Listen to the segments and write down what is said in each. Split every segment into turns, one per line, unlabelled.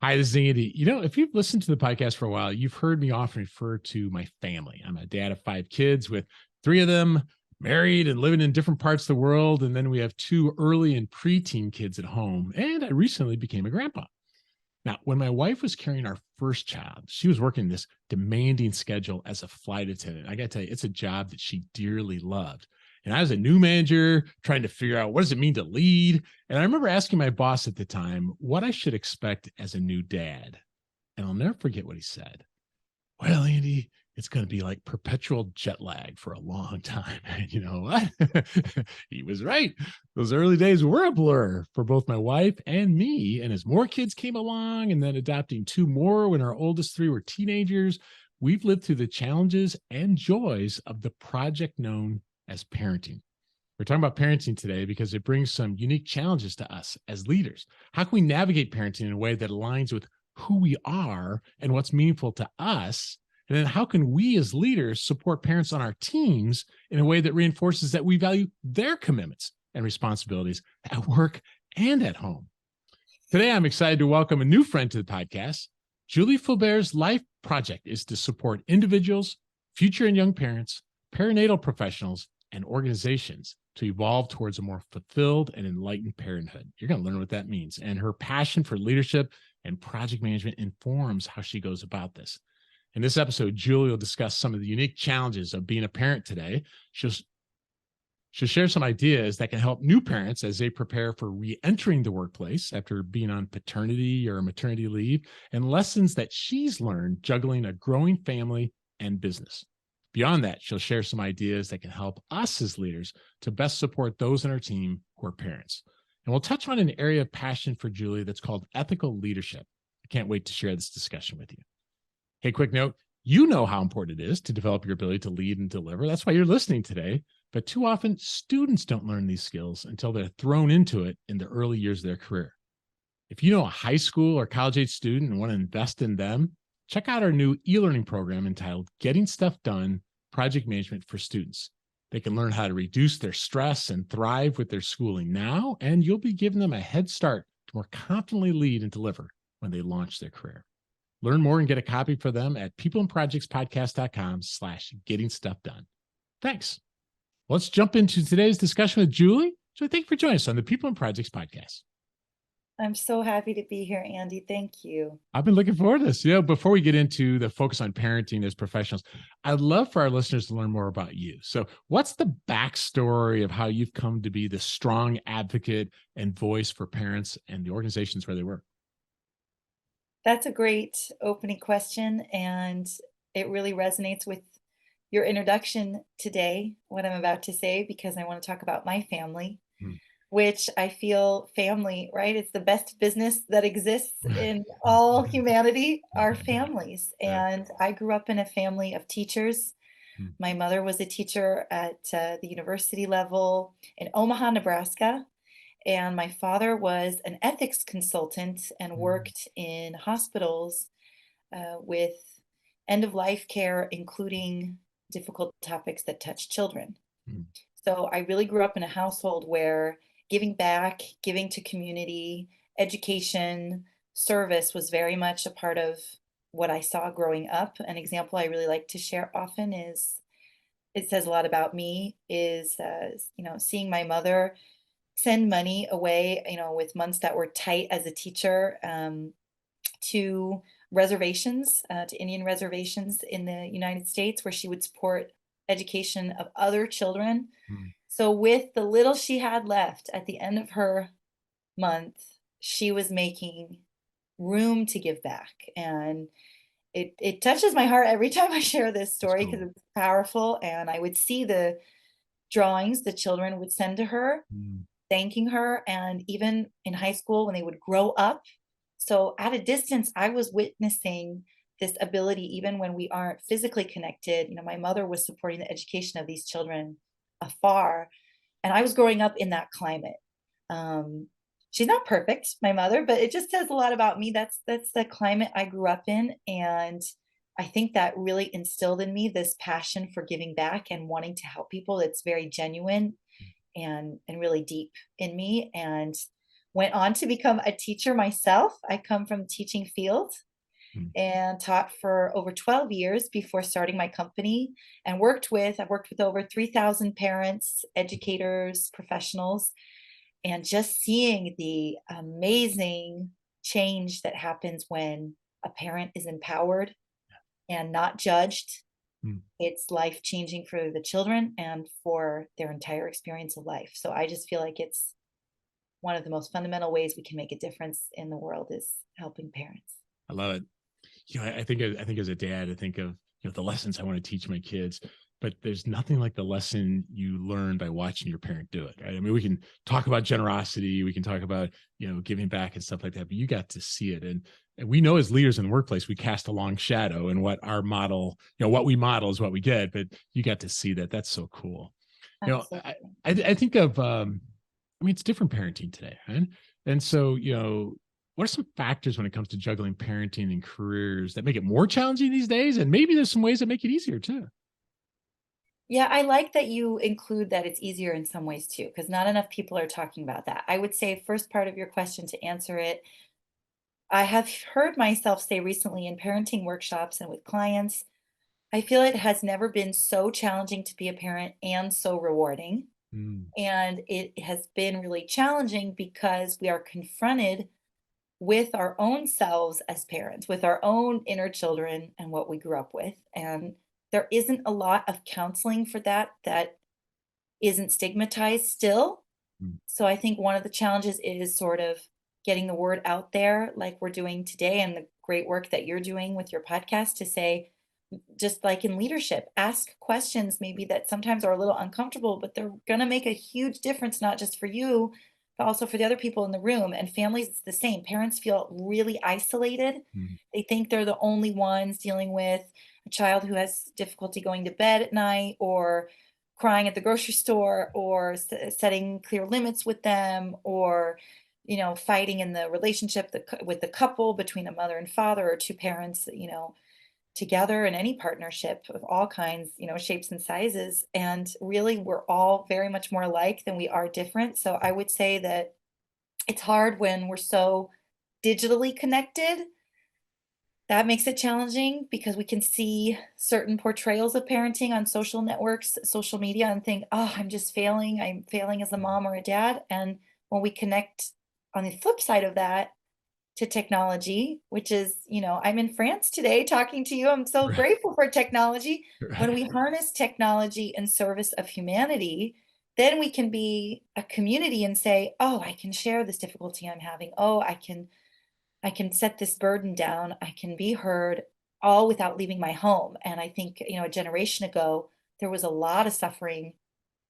Hi, this is Andy. If you've listened to the podcast for a while, you've heard me often refer to my family. I'm a dad of 5 kids with three of them married and living in different parts of the world. And then we have two early and preteen kids at home. And I recently became a grandpa. Now, when my wife was carrying our first child, she was working this demanding schedule as a flight attendant. I got to tell you, it's a job that she dearly loved. And I was a new manager trying to figure out what does it mean to lead. And I remember asking my boss at the time what I should expect as a new dad. And I'll never forget what he said. Well, Andy, it's going to be like perpetual jet lag for a long time. And you know what? He was right. Those early days were a blur for both my wife and me. And as more kids came along and then adopting two more when our oldest three were teenagers, we've lived through the challenges and joys of the project known as parenting. We're talking about parenting today because it brings some unique challenges to us as leaders. How can we navigate parenting in a way that aligns with who we are and what's meaningful to us? And then how can we as leaders support parents on our teams in a way that reinforces that we value their commitments and responsibilities at work and at home? Today, I'm excited to welcome a new friend to the podcast. Julie Foubert's life project is to support individuals, future and young parents, perinatal professionals, and organizations to evolve towards a more fulfilled and enlightened parenthood. You're going to learn what that means. And her passion for leadership and project management informs how she goes about this. In this episode, Julie will discuss some of the unique challenges of being a parent today. She'll share some ideas that can help new parents as they prepare for re-entering the workplace after being on paternity or maternity leave, and lessons that she's learned juggling a growing family and business. Beyond that, she'll share some ideas that can help us as leaders to best support those in our team who are parents. And we'll touch on an area of passion for Julie that's called ethical leadership. I can't wait to share this discussion with you. Hey, quick note, you know how important it is to develop your ability to lead and deliver. That's why you're listening today. But too often, students don't learn these skills until they're thrown into it in the early years of their career. If you know a high school or college age student and want to invest in them, check out our new e-learning program entitled Getting Stuff Done, Project Management for Students. They can learn how to reduce their stress and thrive with their schooling now, and you'll be giving them a head start to more confidently lead and deliver when they launch their career. Learn more and get a copy for them at peopleandprojectspodcast.com/getting stuff done. Thanks. Let's jump into today's discussion with Julie. So thank you for joining us on the People and Projects podcast.
I'm so happy to be here, Andy. Thank you.
I've been looking forward to this. Before we get into the focus on parenting as professionals, I'd love for our listeners to learn more about you. So what's the backstory of how you've come to be the strong advocate and voice for parents and the organizations where they work?
That's a great opening question, and it really resonates with your introduction today, what I'm about to say, because I want to talk about my family,
Hmm.
which I feel family, right? It's the best business that exists in all humanity, our families.
Yeah.
And I grew up in a family of teachers.
Hmm.
My mother was a teacher at the university level in Omaha, Nebraska. And my father was an ethics consultant and worked in hospitals with end of life care, including difficult topics that touch children.
Hmm.
So I really grew up in a household where giving back, giving to community, education, service was very much a part of what I saw growing up. An example I really like to share often is it says a lot about me is seeing my mother send money away, with months that were tight as a teacher, to reservations, to Indian reservations in the United States, where she would support education of other children.
Hmm.
So, with the little she had left at the end of her month, she was making room to give back. And it touches my heart every time I share this
That's
story because
cool.
it's powerful. And I would see the drawings the children would send to her
Hmm.
thanking her, and even in high school when they would grow up. So at a distance, I was witnessing this ability, even when we aren't physically connected. My mother was supporting the education of these children afar, and I was growing up in that climate. She's not perfect, my mother, but it just says a lot about me. That's the climate I grew up in, and I think that really instilled in me this passion for giving back and wanting to help people. It's very genuine and really deep in me. And went on to become a teacher myself. I come from the teaching field
Mm,
and taught for over 12 years before starting my company, and I've worked with over 3,000 parents, educators, professionals, and just seeing the amazing change that happens when a parent is empowered and not judged.
mm.
It's life changing for the children and for their entire experience of life. So I just feel like it's one of the most fundamental ways we can make a difference in the world is helping parents.
I love it. I think as a dad, I think of, the lessons I want to teach my kids, but there's nothing like the lesson you learn by watching your parent do it. Right? I mean, we can talk about generosity, we can talk about, giving back and stuff like that, but you got to see it. And we know as leaders in the workplace, we cast a long shadow, and what our model, what we model is what we get, but you got to see that. That's so cool.
Absolutely.
I think of, I mean, it's different parenting today, right? And so, what are some factors when it comes to juggling parenting and careers that make it more challenging these days? And maybe there's some ways that make it easier too.
Yeah, I like that you include that it's easier in some ways too, because not enough people are talking about that. I would say, first part of your question to answer it, I have heard myself say recently in parenting workshops and with clients, I feel it has never been so challenging to be a parent and so rewarding.
Mm,
And it has been really challenging because we are confronted with our own selves as parents, with our own inner children and what we grew up with. And there isn't a lot of counseling for that isn't stigmatized still.
mm,
So I think one of the challenges is sort of getting the word out there, like we're doing today, and the great work that you're doing with your podcast to say, just like in leadership, ask questions maybe that sometimes are a little uncomfortable, but they're going to make a huge difference, not just for you, but also for the other people in the room. And families, it's the same. Parents feel really isolated.
mm,
They think they're the only ones dealing with a child who has difficulty going to bed at night or crying at the grocery store or setting clear limits with them or fighting in the relationship with the couple between a mother and father or two parents together in any partnership of all kinds, shapes and sizes. And really, we're all very much more alike than we are different. So I would say that it's hard when we're so digitally connected. That makes it challenging because we can see certain portrayals of parenting on social networks, social media, and think, oh, I'm just failing. I'm failing as a
mm.
mom or a dad. And when we connect on the flip side of that, to technology, which is, I'm in France today talking to you. I'm so
Right.
grateful for technology. When
Right.
we harness technology in service of humanity, then we can be a community and say, "Oh, I can share this difficulty I'm having. Oh, I can set this burden down. I can be heard all without leaving my home." And I think, a generation ago, there was a lot of suffering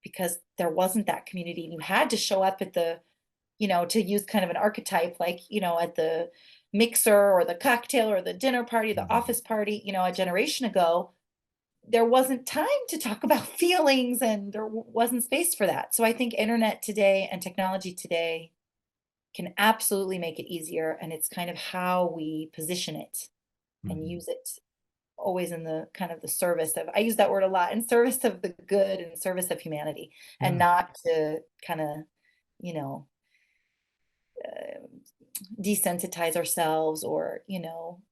because there wasn't that community. You had to show up at to use kind of an archetype, like, at the mixer or the cocktail or the dinner party, the
Mhm.
office party, a generation ago, there wasn't time to talk about feelings and there wasn't space for that. So I think internet today and technology today can absolutely make it easier. And it's kind of how we position it and
Mhm.
use it always in the kind of the service of, I use that word a lot, in service of the good and service of humanity, and
Yeah.
not to kind of, you know, uh, desensitize ourselves or,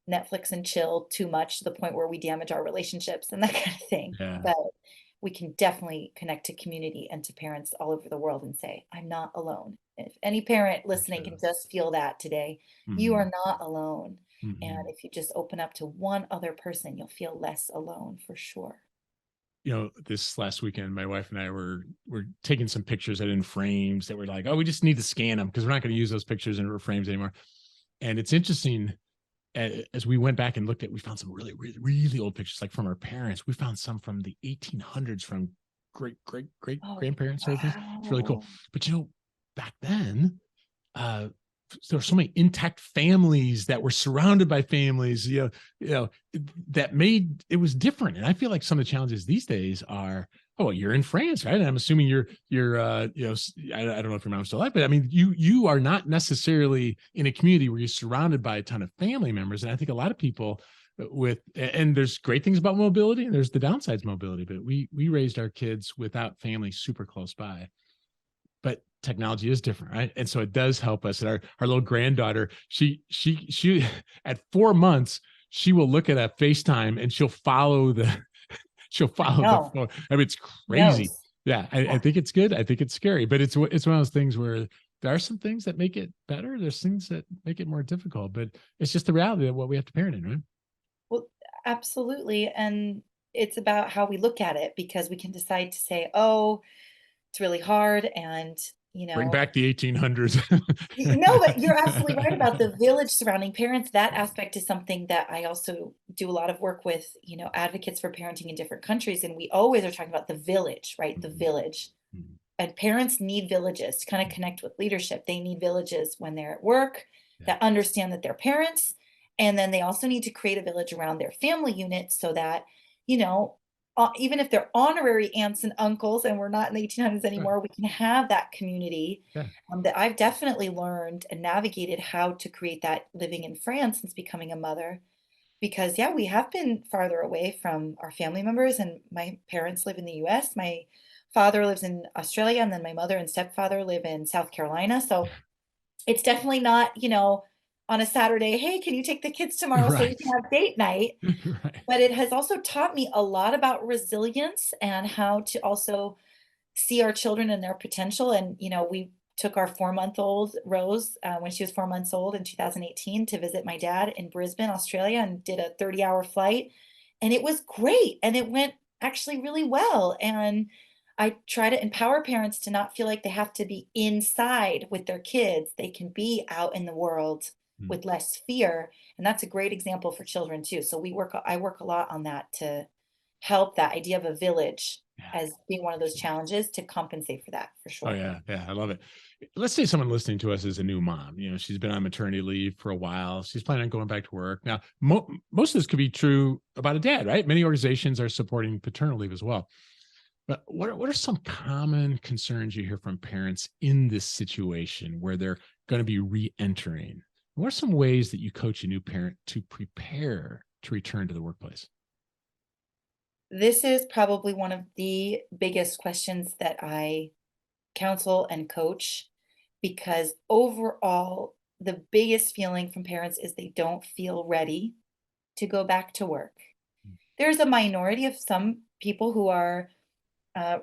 Netflix and chill too much to the point where we damage our relationships and that kind of thing.
Yeah.
But we can definitely connect to community and to parents all over the world and say, I'm not alone. If any parent
For
listening can
sure.
just feel that today, you
Mhm.
are not alone. And
Mhm.
if you just open up to one other person, you'll feel less alone for sure.
This last weekend, my wife and I were taking some pictures that in frames that were like, oh, we just need to scan them because we're not going to use those pictures in frames anymore. And it's interesting as we went back and looked at, we found some really, really, really old pictures, like from our parents. We found some from the 1800s from great
Oh,
grandparents, sort of things. It's really cool.
wow.
But back then, uh, there were so many intact families that were surrounded by families, that made it was different. And I feel like some of the challenges these days are, oh, you're in France, right? And I'm assuming I don't know if your mom's still alive, but I mean, you are not necessarily in a community where you're surrounded by a ton of family members. And I think a lot of people and there's great things about mobility and there's the downsides of mobility, but we raised our kids without family super close by. But technology is different, right? And so it does help us. And our little granddaughter, she at 4 months, she will look at a FaceTime and she'll
I
follow the
know.
phone. I mean, it's crazy.
Knows.
Yeah, I
Yeah.
think it's good. I think it's scary, but it's one of those things where there are some things that make it better. There's things that make it more difficult, but it's just the reality of what we have to parent in, right?
Well, absolutely. And it's about how we look at it because we can decide to say, oh, it's really hard. And, you
Bring
know,
back the 1800s.
no, but you're absolutely right about the village surrounding parents. That aspect is something that I also do a lot of work with, advocates for parenting in different countries. And we always are talking about the village, right? The
Mhm,
village.
mhm.
And parents need villages to kind of connect with leadership. They need villages when they're at work
Yeah,
that understand that they're parents. And then they also need to create a village around their family unit so that, you know, even if they're honorary aunts and uncles and we're not in the 1800s
right.
anymore, we can have that community
Yeah.
that I've definitely learned and navigated how to create that living in France since becoming a mother. Because, yeah, we have been farther away from our family members, and my parents live in the US. My father lives in Australia, and then my mother and stepfather live in South Carolina. So it's definitely not, on a Saturday, hey, can you take the kids tomorrow so we
Right.
can have date night?
Right.
But it has also taught me a lot about resilience and how to also see our children and their potential. And, we took our 4-month-old Rose when she was 4 months old in 2018 to visit my dad in Brisbane, Australia, and did a 30-hour flight. And it was great. And it went actually really well. And I try to empower parents to not feel like they have to be inside with their kids. They can be out in the world
Mm.
with less fear. And that's a great example for children too. So I work a lot on that to help that idea of a village
Yeah.
as being one of those
Absolutely.
challenges to compensate for that for
Oh
sure.
yeah, yeah, I love it. Let's say someone listening to us is a new mom. She's been on maternity leave for a while. She's planning on going back to work. Now, most of this could be true about a dad, right? Many organizations are supporting paternal leave as well. But what are some common concerns you hear from parents in this situation where they're going to be re-entering? What are some ways that you coach a new parent to prepare to return to the workplace?
This is probably one of the biggest questions that I counsel and coach because overall, the biggest feeling from parents is they don't feel ready to go back to work. There's a minority of some people who are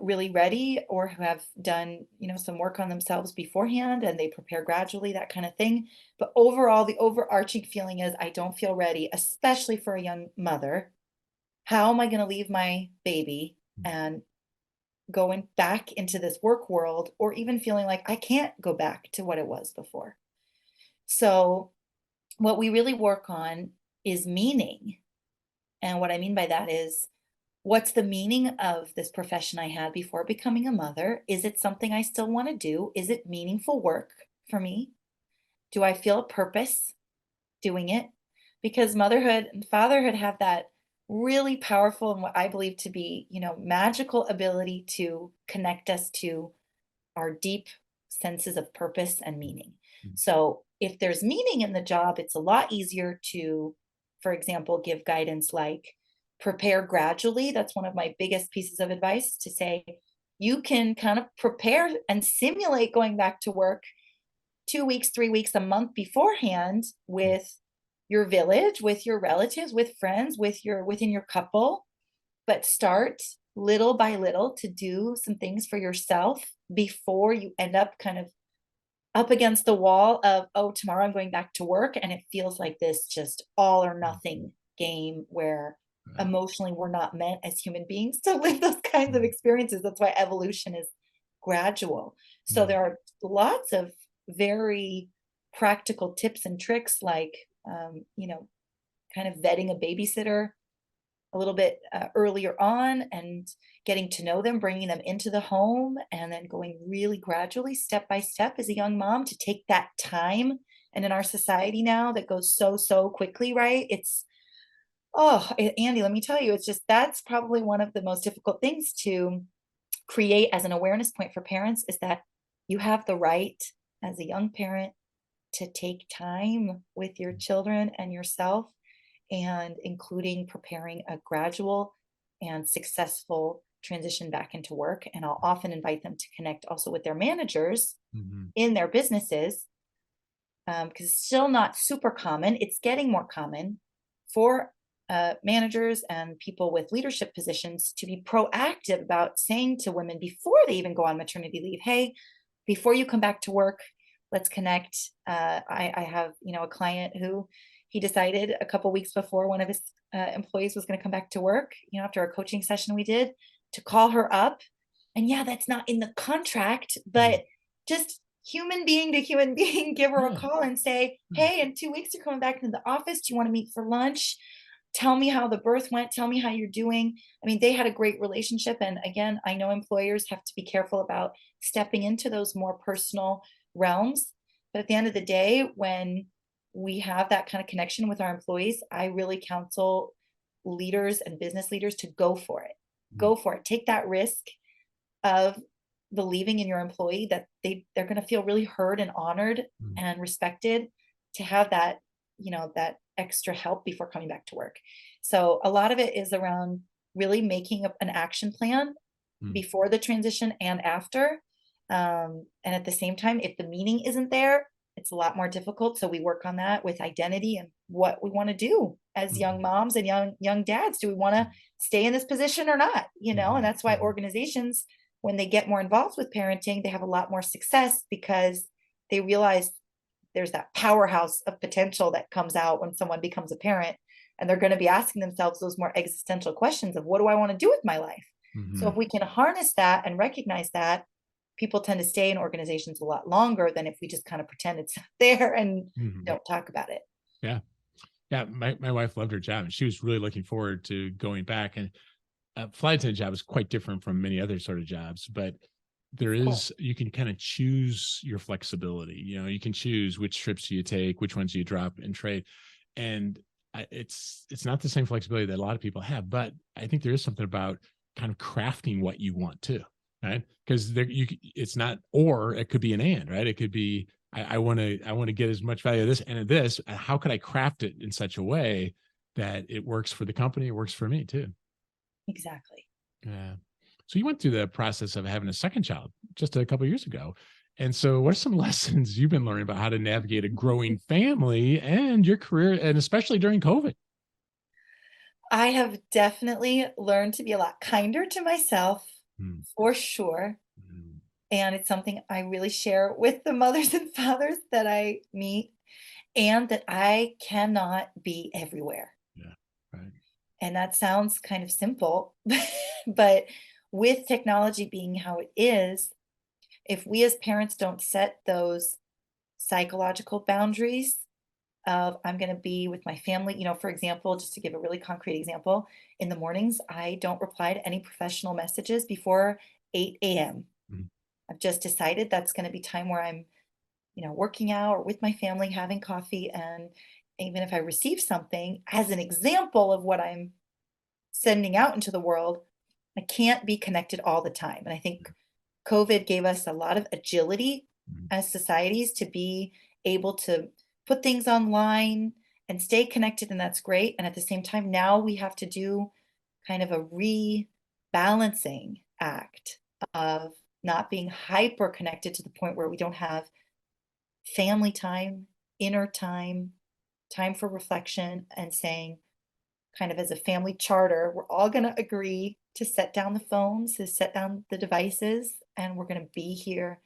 really ready or who have done, some work on themselves beforehand and they prepare gradually, that kind of thing. But overall, the overarching feeling is I don't feel ready, especially for a young mother. How am I going to leave my baby and going back into this work world or even feeling like I can't go back to what it was before? So, what we really work on is meaning. And what I mean by that is, what's the meaning of this profession I had before becoming a mother? Is it something I still want to do? Is it meaningful work for me? Do I feel a purpose doing it? Because motherhood and fatherhood have that really powerful and what I believe to be, magical ability to connect us to our deep senses of purpose and meaning. So, if there's meaning in the job, it's a lot easier to, for example, give guidance like prepare gradually. That's one of my biggest pieces of advice to say you can kind of prepare and simulate going back to work 2 weeks, 3 weeks, a month beforehand with your village, with your relatives, with friends, within your couple, but start little by little to do some things for yourself before you end up kind of up against the wall of, oh, tomorrow I'm going back to work. And it feels like this just all or nothing game where
Right.
emotionally we're not meant as human beings to live those kinds of
Mhm.
experiences. That's why evolution is gradual. So
Yeah.
there are lots of very practical tips and tricks like, kind of vetting a babysitter a little bit earlier on and getting to know them, bringing them into the home, and then going really gradually, step by step, as a young mom to take that time. And in our society now that goes so, so quickly, right? Andy, let me tell you, it's just that's probably one of the most difficult things to create as an awareness point for parents is that you have the right as a young parent to take time with your children and yourself, and including preparing a gradual and successful transition back into work. And I'll often invite them to connect also with their managers
Hmm.
in their businesses, because it's still not super common. It's getting more common for managers and people with leadership positions to be proactive about saying to women before they even go on maternity leave, hey, before you come back to work, let's connect. I have, a client who he decided a couple weeks before one of his employees was going to come back to work, after a coaching session we did, to call her up. And yeah, that's not in the contract,
Hmm.
but just human being to human being, give her a
Yeah.
call and say,
Yeah.
hey, in 2 weeks, you're coming back into the office. Do you want to meet for lunch? Tell me how the birth went. Tell me how you're doing. I mean, they had a great relationship. And again, I know employers have to be careful about stepping into those more personal realms. But at the end of the day, when we have that kind of connection with our employees, I really counsel leaders and business leaders to go for it. Go for it. Take that risk of believing in your employee that they're going to feel really heard and honored
Mm-hmm.
and respected, to have that, that extra help before coming back to work. So a lot of it is around really making an action plan before the transition and after. And at the same time, if the meaning isn't there, it's a lot more difficult. So we work on that with identity and what we want to do as young
Mm-hmm.
moms and young dads. Do we want to stay in this position or not? And that's why
Mm-hmm.
organizations, when they get more involved with parenting, they have a lot more success, because they realize there's that powerhouse of potential that comes out when someone becomes a parent, and they're going to be asking themselves those more existential questions of, what do I want to do with my life? So
Mm-hmm.
if we can harness that and recognize that, people tend to stay in organizations a lot longer than if we just kind of pretend it's not there and
Mm-hmm.
don't talk about it.
Yeah. Yeah. My wife loved her job and she was really looking forward to going back. And flight attendant job is quite different from many other sort of jobs, but
Of course.
you can kind of choose your flexibility. You can choose which trips you take, which ones you drop and trade. And it's not the same flexibility that a lot of people have, but I think there is something about kind of crafting what you want to, right? Because it's not, or it could be an and, right? It could be, I want to get as much value of this and of this. How could I craft it in such a way that it works for the company, it works for me too?
Exactly.
Yeah. So you went through the process of having a second child just a couple of years ago. And so what are some lessons you've been learning about how to navigate a growing family and your career, and especially during COVID?
I have definitely learned to be a lot kinder to myself,
Mm,
for sure.
mm,
And it's something I really share with the mothers and fathers that I meet, and that I cannot be everywhere.
yeah. Right.
And that sounds kind of simple, but with technology being how it is, if we as parents don't set those psychological boundaries of, I'm going to be with my family, for example, just to give a really concrete example, in the mornings, I don't reply to any professional messages before 8 a.m.
Mm,
I've just decided that's going to be time where I'm, working out or with my family, having coffee. And even if I receive something as an example of what I'm sending out into the world, I can't be connected all the time. And I think COVID gave us a lot of agility
mm,
as societies to be able to put things online and stay connected. And that's great. And at the same time, now we have to do kind of a rebalancing act of not being hyper connected to the point where we don't have family time, inner time, time for reflection, and saying, kind of as a family charter, we're all going to agree to set down the phones, to set down the devices, and we're going to be here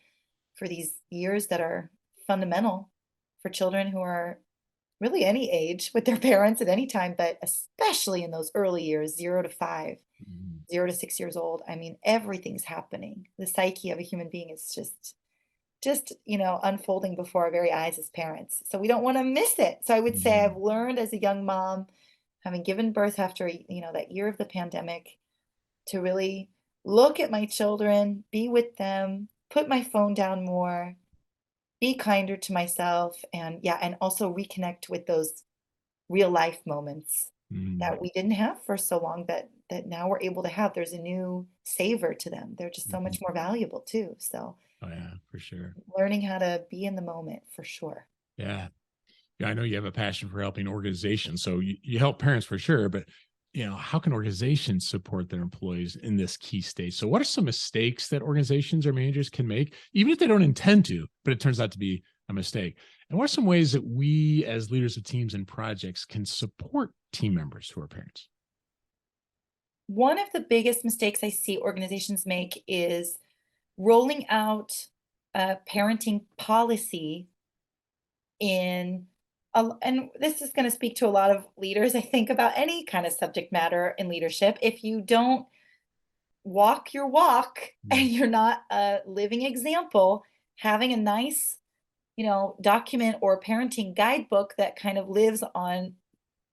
for these years that are fundamental for children who are really any age with their parents at any time, but especially in those early years, 0 to 5,
mm,
0 to 6 years old. I mean, everything's happening. The psyche of a human being is just unfolding before our very eyes as parents, so we don't want to miss it. So I would say I've
mm,
learned as a young mom, having given birth after that year of the pandemic, to really look at my children, be with them, put my phone down more, be kinder to myself, and yeah, and also reconnect with those real life moments
mm,
that we didn't have for so long, that now we're able to have. There's a new savor to them. They're just so
mhm.
much more valuable too. So
Oh yeah, for sure.
learning how to be in the moment, for sure.
Yeah. Yeah, I know you have a passion for helping organizations. So you help parents for sure, but how can organizations support their employees in this key stage? So what are some mistakes that organizations or managers can make, even if they don't intend to, but it turns out to be a mistake? And what are some ways that we as leaders of teams and projects can support team members who are parents?
One of the biggest mistakes I see organizations make is rolling out a parenting policy in and this is going to speak to a lot of leaders, I think, about any kind of subject matter in leadership. If you don't walk your walk and
Mm,
you're not a living example, having a nice, document or parenting guidebook that kind of lives on,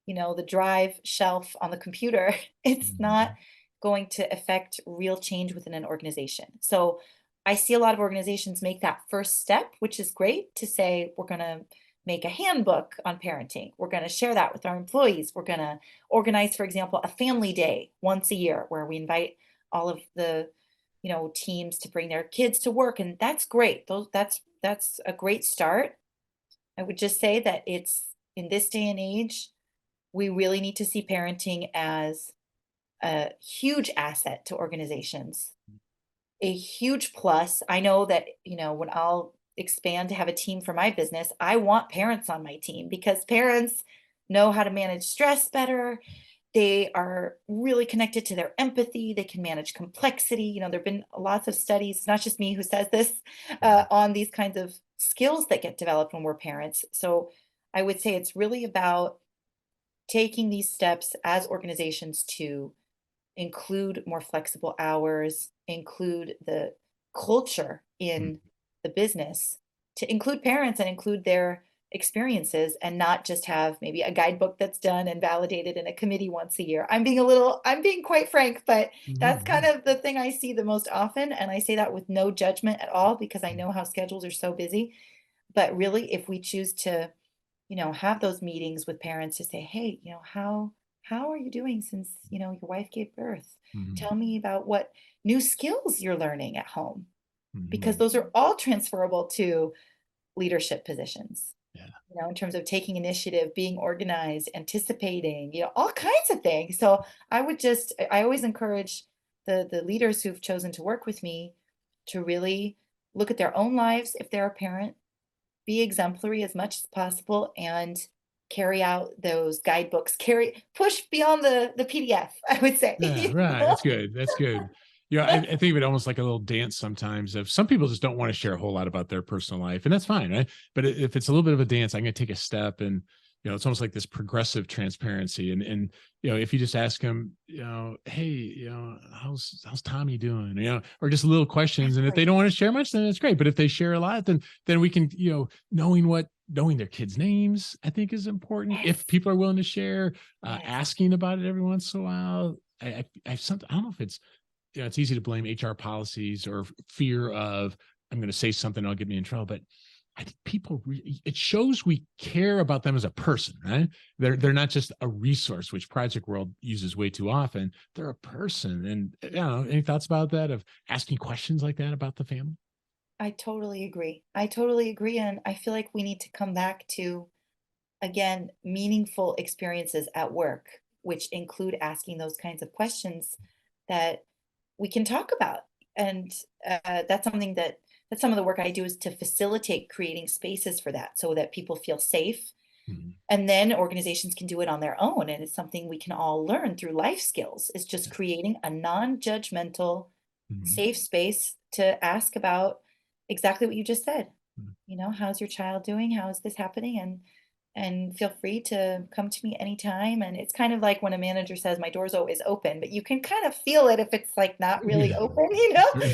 the drive shelf on the computer, it's not
mhm,
going to affect real change within an organization. So I see a lot of organizations make that first step, which is great, to say, we're going to make a handbook on parenting. We're going to share that with our employees. We're going to organize, for example, a family day once a year where we invite all of the, teams to bring their kids to work. And that's great. That's a great start. I would just say that it's in this day and age, we really need to see parenting as a huge asset to organizations, a huge plus. I know that, when I'll expand to have a team for my business, I want parents on my team because parents know how to manage stress better. They are really connected to their empathy. They can manage complexity. There have been lots of studies, not just me who says this,
mhm,
on these kinds of skills that get developed when we're parents. So I would say it's really about taking these steps as organizations to include more flexible hours, include the culture
mm,
in the business, to include parents and include their experiences and not just have maybe a guidebook that's done and validated in a committee once a year. I'm being quite frank, but
no,
that's kind
no,
of the thing I see the most often. And I say that with no judgment at all because I
mm,
know how schedules are so busy. But really, if we choose to have those meetings with parents to say, "Hey, how are you doing since, your wife gave birth?
mhm,
Tell me about what new skills you're learning at home." Because
mhm,
those are all transferable to leadership positions.
yeah,
In terms of taking initiative, being organized, anticipating, all kinds of things. So I always encourage the leaders who've chosen to work with me to really look at their own lives if they're a parent, be exemplary as much as possible, and carry out those guidebooks, push beyond the PDF, I would say.
yeah, right. That's good. That's good. I think of it almost like a little dance sometimes. Of some people just don't want to share a whole lot about their personal life, and that's fine, right? But if it's a little bit of a dance, I'm going to take a step, and it's almost like this progressive transparency. And if you just ask them, hey, how's Tommy doing, or just little questions, and if they
Exactly.
don't want to share much, then it's great. But if they share a lot, then we can, knowing their kids' names, I think is important. If
Yes.
people are willing to share,
Yes.
asking about it every once in a while. I something, I don't know if it's, it's easy to blame HR policies or fear of I'm going to say something that'll get me in trouble, but I think it shows we care about them as a person, right? They're not just a resource, which Project World uses way too often. They're a person, and any thoughts about that? Of asking questions like that about the family?
I totally agree. I totally agree. And I feel like we need to come back to, again, meaningful experiences at work, which include asking those kinds of questions that we can talk about. And that's some of the work I do is to facilitate creating spaces for that so that people feel safe.
Mhm.
And then organizations can do it on their own. And it's something we can all learn through life skills. It's just
Yeah.
creating a non-judgmental,
Mhm.
safe space to ask about exactly what you just said.
Mhm.
How's your child doing? How is this happening? And feel free to come to me anytime. And it's kind of like when a manager says my door's always open, but you can kind of feel it if it's like not really
Yeah.
open,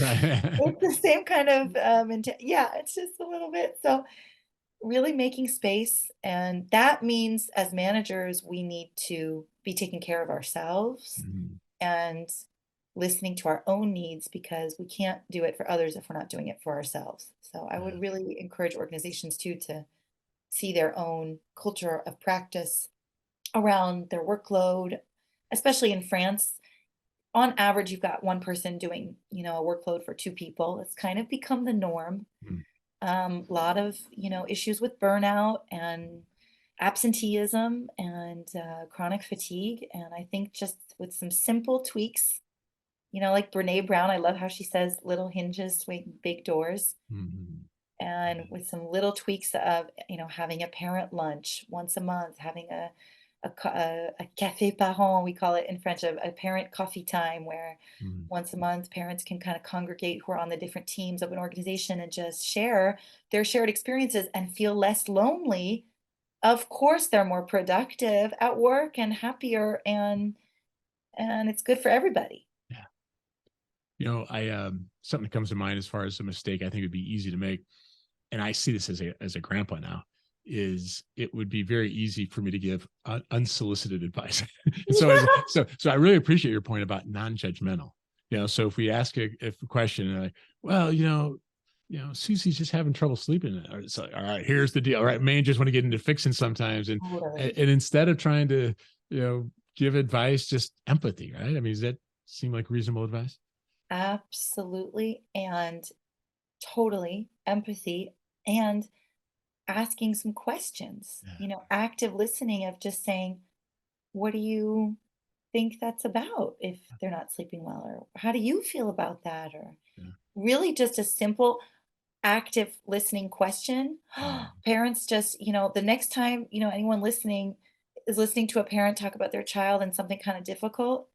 Right.
It's the same kind of yeah, it's just a little bit. So really making space, and that means as managers we need to be taking care of ourselves
Mhm.
and listening to our own needs because we can't do it for others if we're not doing it for ourselves. So I
Yeah.
would really encourage organizations too to see their own culture of practice around their workload, especially in France. On average, you've got one person doing, a workload for two people. It's kind of become the norm.
Mhm.
A lot of, issues with burnout and absenteeism and chronic fatigue. And I think just with some simple tweaks, like Brene Brown, I love how she says little hinges swing big doors.
Mhm.
And
Yeah.
with some little tweaks of, having a parent lunch once a month, having a café parent, we call it in French, a parent coffee time where
Mhm.
once a month parents can kind of congregate who are on the different teams of an organization and just share their shared experiences and feel less lonely. Of course, they're more productive at work and happier, and it's good for everybody.
Yeah. I something that comes to mind as far as a mistake I think would be easy to make, and I see this as a grandpa now, is it would be very easy for me to give unsolicited advice. And so I really appreciate your point about non-judgmental. So if we ask if a question like, well, Susie's just having trouble sleeping. Or it's like, all right, here's the deal. All right, man, just want to get into fixing sometimes, and
Totally.
instead of trying to give advice, just empathy, right? I mean, does that seem like reasonable advice?
Absolutely. And totally empathy and asking some questions,
Yeah,
active listening of just saying, what do you think that's about if they're not sleeping well? Or how do you feel about that? Or
yeah.
really just a simple active listening question.
Mm,
Parents just, the next time, anyone listening is listening to a parent talk about their child and something kind of difficult,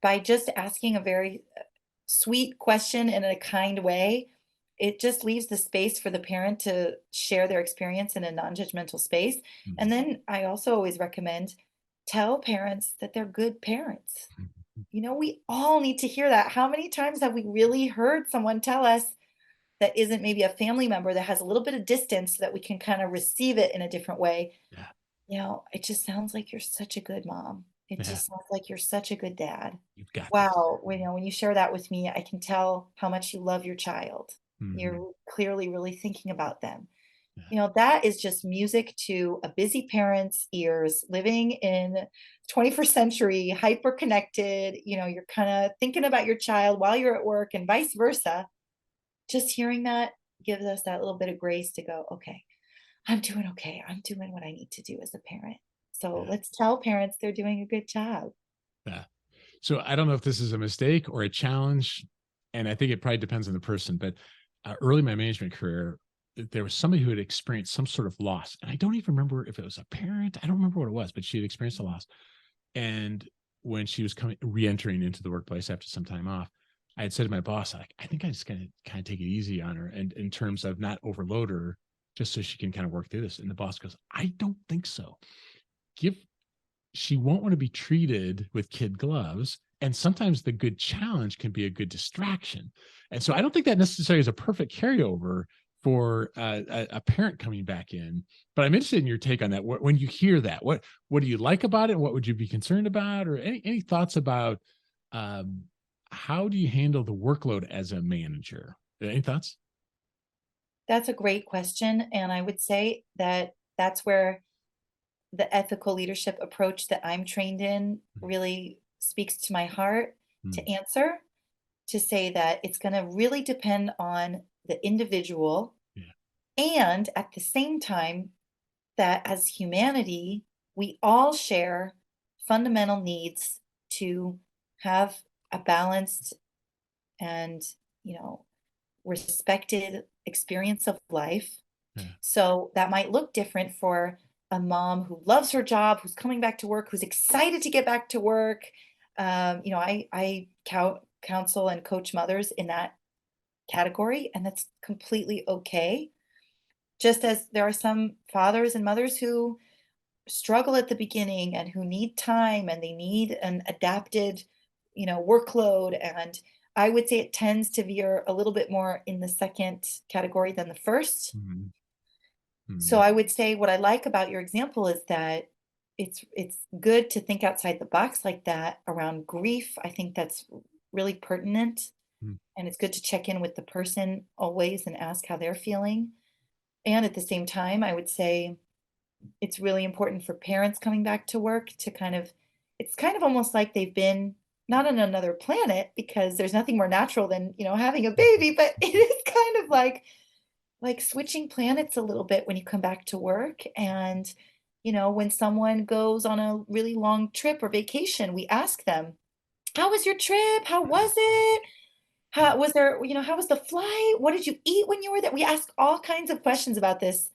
by just asking a very sweet question in a kind way, it just leaves the space for the parent to share their experience in a non-judgmental space. And
mm,
then I also always recommend tell parents that they're good parents.
mm,
We all need to hear that. How many times have we really heard someone tell us that isn't maybe a family member that has a little bit of distance so that we can kind of receive it in a different way?
yeah,
It just sounds like you're such a good mom. It
yeah.
just sounds like you're such a good dad.
You've got this.
Wow, when you share that with me, I can tell how much you love your child.
Mhm.
You're clearly really thinking about them.
Yeah,
That is just music to a busy parent's ears, living in 21st century, hyper connected. You're kind of thinking about your child while you're at work and vice versa. Just hearing that gives us that little bit of grace to go, okay, I'm doing okay. I'm doing what I need to do as a parent. So
yeah,
let's tell parents they're doing a good job.
yeah. So I don't know if this is a mistake or a challenge, and I think it probably depends on the person. But early in my management career, there was somebody who had experienced some sort of loss, and I don't even remember if it was a parent. I don't remember what it was, but she had experienced a loss. And when she was coming re-entering into the workplace after some time off, I had said to my boss, like, I think I'm just gonna kind of take it easy on her, and in terms of not overload her, just so she can kind of work through this. And the boss goes, I don't think so. Give She won't want to be treated with kid gloves. And sometimes the good challenge can be a good distraction. And so I don't think that necessarily is a perfect carryover for a parent coming back in. But I'm interested in your take on that. When you hear that, what do you like about it? What would you be concerned about? Or any thoughts about um, how do you handle the workload as a manager? Any thoughts?
That's a great question. And I would say that that's where the ethical leadership approach that I'm trained in really speaks to my heart
Mm,
to answer, to say that it's going to really depend on the individual.
yeah,
And at the same time, that as humanity, we all share fundamental needs to have a balanced and, you know, respected experience of life.
yeah,
So that might look different for a mom who loves her job, who's coming back to work, who's excited to get back to work. I counsel and coach mothers in that category, and that's completely okay. Just as there are some fathers and mothers who struggle at the beginning and who need time and they need an adapted, workload. And I would say it tends to veer a little bit more in the second category than the first.
mhm,
So
mhm,
I would say what I like about your example is that it's good to think outside the box like that around grief. I think that's really pertinent,
mhm,
and it's good to check in with the person always and ask how they're feeling. And at the same time, I would say it's really important for parents coming back to work to it's kind of almost like they've been not on another planet, because there's nothing more natural than, having a baby, but it is kind of like switching planets a little bit when you come back to work. And, when someone goes on a really long trip or vacation, we ask them, how was your trip? How was it? How was there, how was the flight? What did you eat when you were there? We ask all kinds of questions about this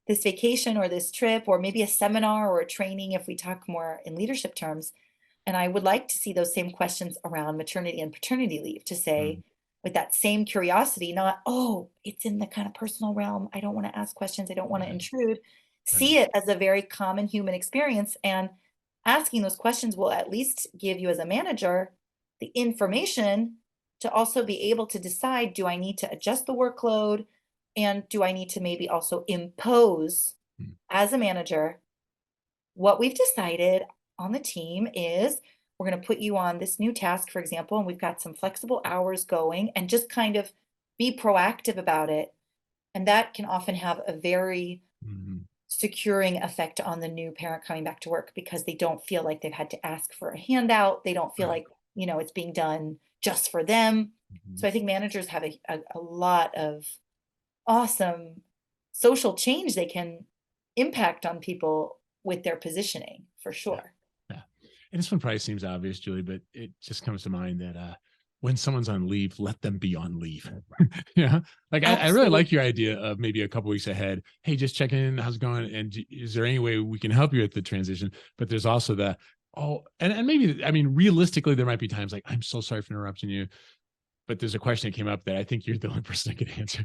vacation or this trip, or maybe a seminar or a training if we talk more in leadership terms. And I would like to see those same questions around maternity and paternity leave, to say,
Mm,
with that same curiosity, not, oh, it's in the kind of personal realm. I don't want to ask questions. I don't want to
right,
intrude.
right.
See it as a very common human experience. And asking those questions will at least give you, as a manager, the information to also be able to decide, do I need to adjust the workload? And do I need to maybe also impose,
Mm,
as a manager, what we've decided on the team is we're going to put you on this new task, for example, and we've got some flexible hours going, and just kind of be proactive about it. And that can often have a very
mhm,
securing effect on the new parent coming back to work, because they don't feel like they've had to ask for a handout. They don't feel
right.
like, it's being done just for them.
Mhm.
So I think managers have a lot of awesome social change they can impact on people with their positioning, for
Yeah.
sure.
Yeah. And this one probably seems obvious, Julie, but it just comes to mind that when someone's on leave, let them be on leave. Yeah. Like I really like your
Absolutely.
idea of maybe a couple weeks ahead. Hey, just checking in. How's it going? And is there any way we can help you with the transition? But there's also the, oh, and maybe, I mean, realistically, there might be times like, I'm so sorry for interrupting you, but there's a question that came up that I think you're the only person that can answer.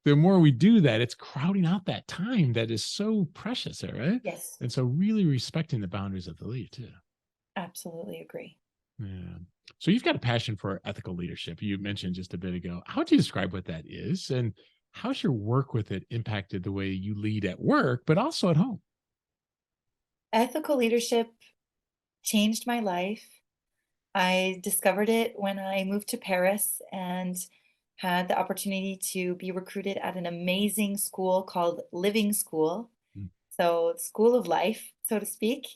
The more we do that, it's crowding out that time that is so precious there, right?
Yes,
And so really respecting the boundaries of the lead too.
absolutely agree.
Yeah. So you've got a passion for ethical leadership. You mentioned just a bit ago. How would you describe what that is? And how's your work with it impacted the way you lead at work, but also at home?
Ethical leadership changed my life. I discovered it when I moved to Paris and had the opportunity to be recruited at an amazing school called Living School.
Mm,
So, school of life, so to speak.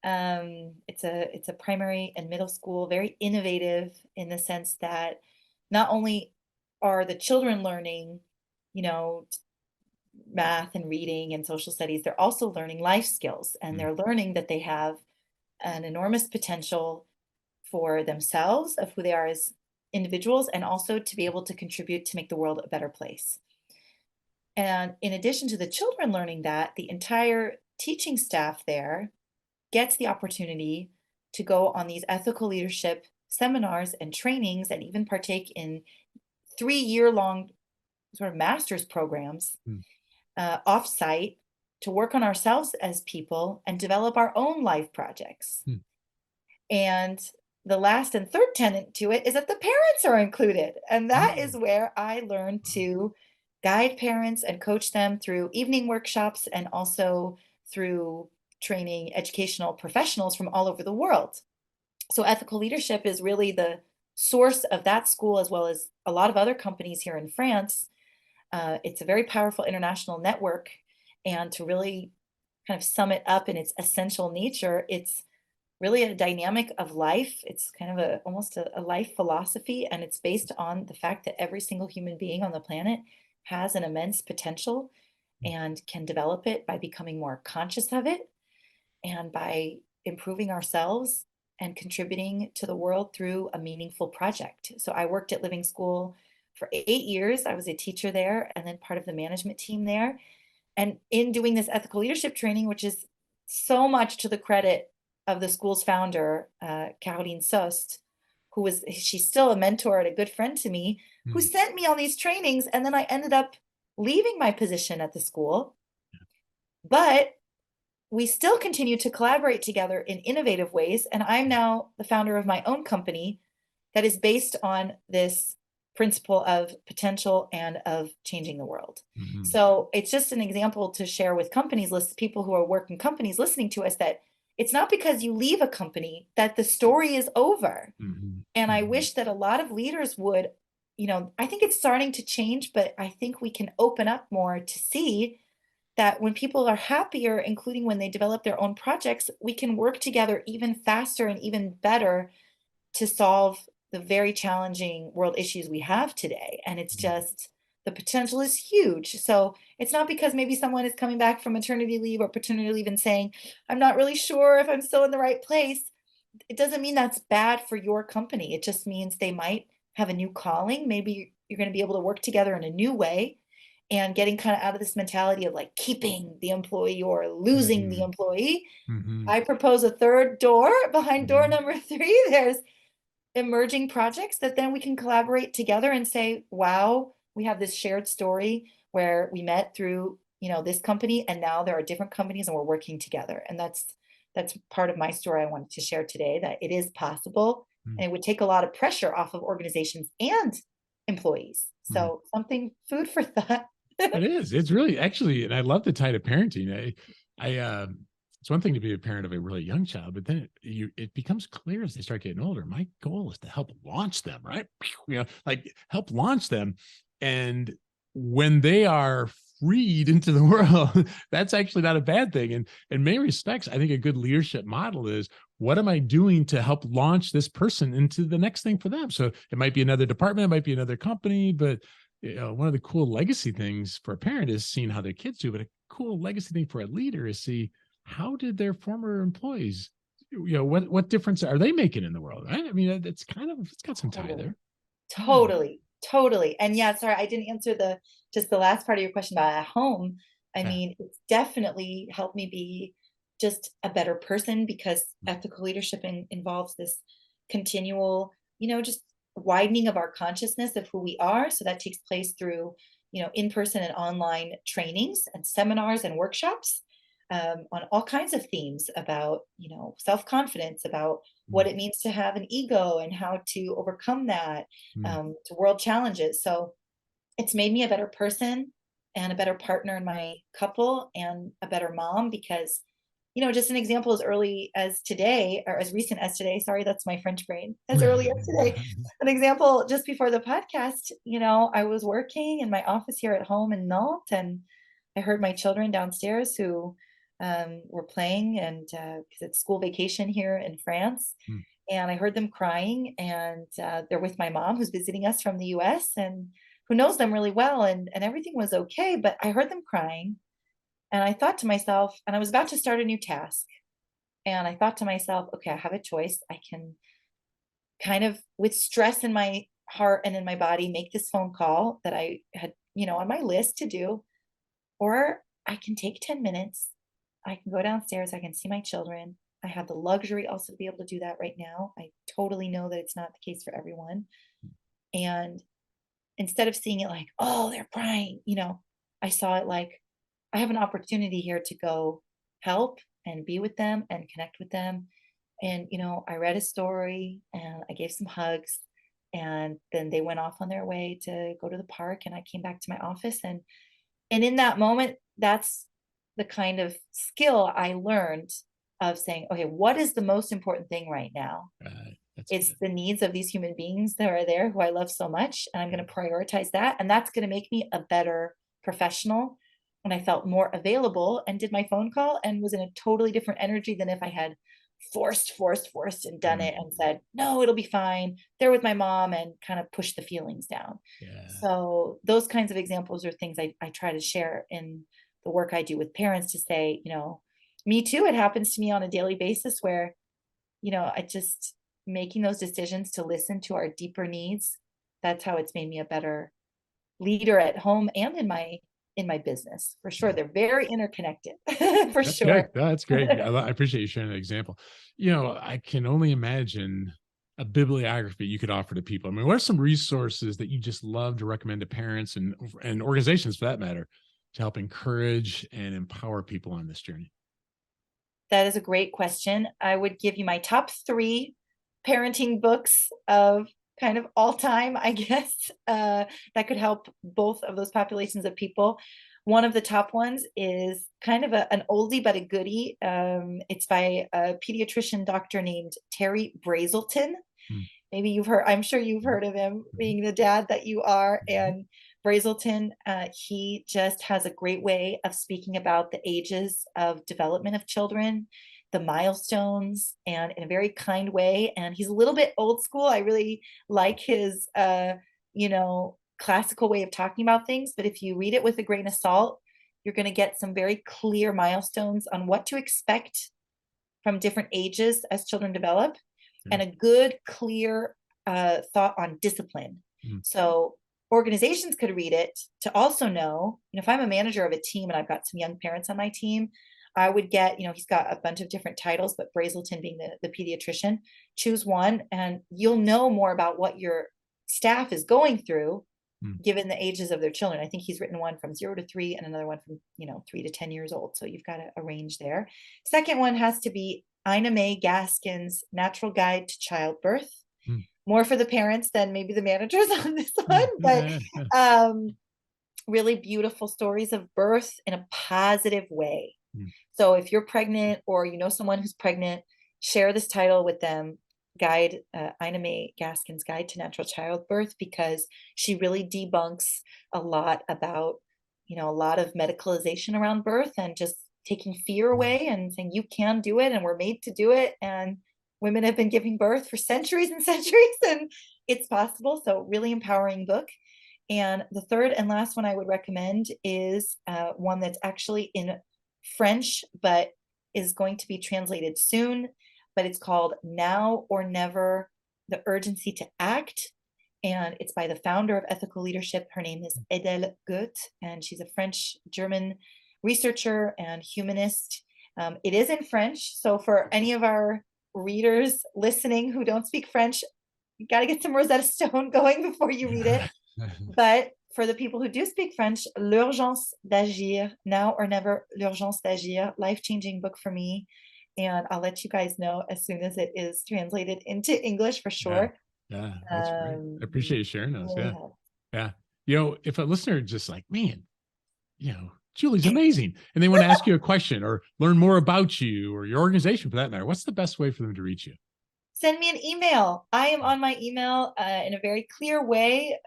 It's a primary and middle school, very innovative in the sense that not only are the children learning, you know, math and reading and social studies, they're also learning life skills, and
mm,
they're learning that they have an enormous potential for themselves, of who they are as individuals, and also to be able to contribute to make the world a better place. And in addition to the children learning that, the entire teaching staff there gets the opportunity to go on these ethical leadership seminars and trainings, and even partake in 3-year long sort of master's programs
mm,
offsite, to work on ourselves as people and develop our own life projects.
mm,
And the last and third tenet to it is that the parents are included. And that is
mm,
where I learned
wow,
to guide parents and coach them through evening workshops, and also through training educational professionals from all over the world. So, ethical leadership is really the source of that school, as well as a lot of other companies here in France. It's a very powerful international network. And to really kind of sum it up in its essential nature, it's really a dynamic of life. It's kind of almost a life philosophy, and it's based on the fact that every single human being on the planet has an immense potential,
mm,
and can develop it by becoming more conscious of it, and by improving ourselves and contributing to the world through a meaningful project. So I worked at Living School for 8 years. I was a teacher there and then part of the management team there. And in doing this ethical leadership training, which is so much to the credit of the school's founder, Caroline Sost, she's still a mentor and a good friend to me, who
mm,
sent me on these trainings. And then I ended up leaving my position at the school. But we still continue to collaborate together in innovative ways. And I'm now the founder of my own company that is based on this principle of potential and of changing the world.
mhm,
So it's just an example to share with people who are working companies listening to us, that it's not because you leave a company that the story is over.
mhm,
And I
mhm,
wish that a lot of leaders would, I think it's starting to change, but I think we can open up more to see that when people are happier, including when they develop their own projects, we can work together even faster and even better to solve the very challenging world issues we have today. And it's
mhm.
just the potential is huge. So it's not because maybe someone is coming back from maternity leave or paternity leave and saying, I'm not really sure if I'm still in the right place. It doesn't mean that's bad for your company. It just means they might have a new calling. Maybe you're going to be able to work together in a new way and getting kind of out of this mentality of like keeping the employee or losing the
Mhm.
employee.
Mhm.
I propose a third door behind door
Mhm.
number three. There's emerging projects that then we can collaborate together and say, wow, we have this shared story where we met through, this company and now there are different companies and we're working together. And that's part of my story I wanted to share today, that it is possible
Mm.
and it would take a lot of pressure off of organizations and employees.
Mm.
So something food for thought.
It is. It's really actually, and I love the tie to parenting. It's one thing to be a parent of a really young child, but then it becomes clear as they start getting older. My goal is to help launch them, right? Like help launch them, and when they are freed into the world, that's actually not a bad thing. And in many respects, I think a good leadership model is what am I doing to help launch this person into the next thing for them? So it might be another department, it might be another company, but one of the cool legacy things for a parent is seeing how their kids do, but a cool legacy thing for a leader is see how did their former employees, what difference are they making in the world, right? I mean, it's got some tie
Totally.
there. Yeah.
Totally, totally. And yeah, sorry, I didn't answer the last part of your question about at home. I
Yeah.
mean, it's definitely helped me be just a better person because
Mm.
ethical leadership involves this continual, just widening of our consciousness of who we are. So that takes place through, in-person and online trainings and seminars and workshops on all kinds of themes about, self-confidence, about what
Mm.
it means to have an ego and how to overcome that,
Mm.
to world challenges. So it's made me a better person and a better partner in my couple and a better mom because, just an example as early as today or as recent as today, sorry, that's my French brain, as early as today. An example just before the podcast, I was working in my office here at home in Nantes and I heard my children downstairs who were playing and because it's school vacation here in France
Mm.
and I heard them crying and they're with my mom who's visiting us from the US and who knows them really well and everything was okay, but I heard them crying and I thought to myself, and I was about to start a new task, and I thought to myself, okay, I have a choice. I can kind of, with stress in my heart and in my body, make this phone call that I had, on my list to do, or I can take 10 minutes. I can go downstairs. I can see my children. I have the luxury also to be able to do that right now. I totally know that it's not the case for everyone. And instead of seeing it like, oh, they're crying, I saw it like, I have an opportunity here to go help and be with them and connect with them. And, I read a story and I gave some hugs. And then they went off on their way to go to the park. And I came back to my office. And in that moment, that's the kind of skill I learned of saying, okay, what is the most important thing right now?
That's
It's
good.
the needs of these human beings that are there who I love so much, and I'm gonna prioritize that, and that's gonna make me a better professional, and I felt more available and did my phone call and was in a totally different energy than if I had forced and done
Mm.
it and said, "No, it'll be fine." They're with my mom and kind of push the feelings down.
Yeah.
So those kinds of examples are things I try to share in the work I do with parents to say, me too, it happens to me on a daily basis where I just making those decisions to listen to our deeper needs, that's how it's made me a better leader at home and in my business. For sure.
Yeah.
They're very interconnected. For
That's good.
sure.
No, that's great. I appreciate you sharing that example. I can only imagine a bibliography you could offer to people. I mean, what are some resources that you just love to recommend to parents and organizations for that matter to help encourage and empower people on this journey?
That is a great question. I would give you my top 3 parenting books of kind of all time, I guess, that could help both of those populations of people. One of the top ones is kind of an oldie but a goodie. It's by a pediatrician doctor named Terry Brazelton.
Mm.
Maybe you've heard, I'm sure you've
Mhm.
heard of him
Mhm.
being the dad that you are.
Mhm.
And Brazelton, he just has a great way of speaking about the ages of development of children, the milestones, and in a very kind way. And he's a little bit old school. I really like his, classical way of talking about things, but if you read it with a grain of salt, you're going to get some very clear milestones on what to expect from different ages as children develop,
Yeah.
and a good, clear thought on discipline.
Mm.
So organizations could read it to also know, if I'm a manager of a team and I've got some young parents on my team, I would get, he's got a bunch of different titles, but Brazelton being the pediatrician, choose one and you'll know more about what your staff is going through given the ages of their children. I think he's written one from 0 to 3 and another one from 3 to 10 years old. So you've got a range there. Second one has to be Ina May Gaskin's Natural Guide to Childbirth. More for the parents than maybe the managers on this one, but really beautiful stories of birth in a positive way. So if you're pregnant or someone who's pregnant, share this title with them. Ina May Gaskin's Guide to Natural Childbirth, because she really debunks a lot about, a lot of medicalization around birth and just taking fear away and saying you can do it and we're made to do it. And women have been giving birth for centuries and centuries and it's possible. So really empowering book. And the third and last one I would recommend is one that's actually in French, but is going to be translated soon. But it's called Now or Never, The Urgency to Act. And it's by the founder of Ethical Leadership. Her name is Edel Goethe, and she's a French-German researcher and humanist. It is in French. So for any of our readers listening who don't speak French, you got to get some Rosetta Stone going before you read it. But for the people who do speak French, L'Urgence d'Agir, Now or Never, L'Urgence d'Agir, life-changing book for me. And I'll let you guys know as soon as it is translated into English for sure.
Yeah, that's great. I appreciate you sharing those.
Really
Yeah. If a listener just like, man, Julie's amazing, and they want to ask you a question or learn more about you or your organization for that matter, what's the best way for them to reach you?
Send me an email. I am on my email in a very clear way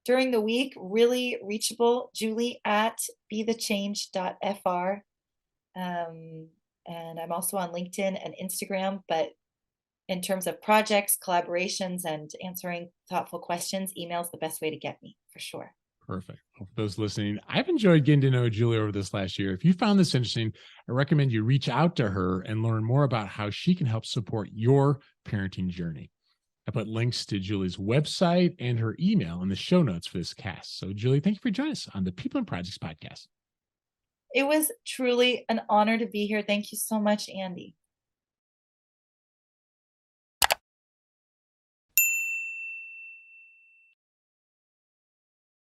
during the week, really reachable, julie@bethechange.fr. And I'm also on LinkedIn and Instagram, but in terms of projects, collaborations, and answering thoughtful questions, email is the best way to get me for sure.
Perfect. Well, for those listening, I've enjoyed getting to know Julie over this last year. If you found this interesting, I recommend you reach out to her and learn more about how she can help support your parenting journey. I put links to Julie's website and her email in the show notes for this cast. So, Julie, thank you for joining us on the People and Projects podcast.
It was truly an honor to be here. Thank you so much, Andy.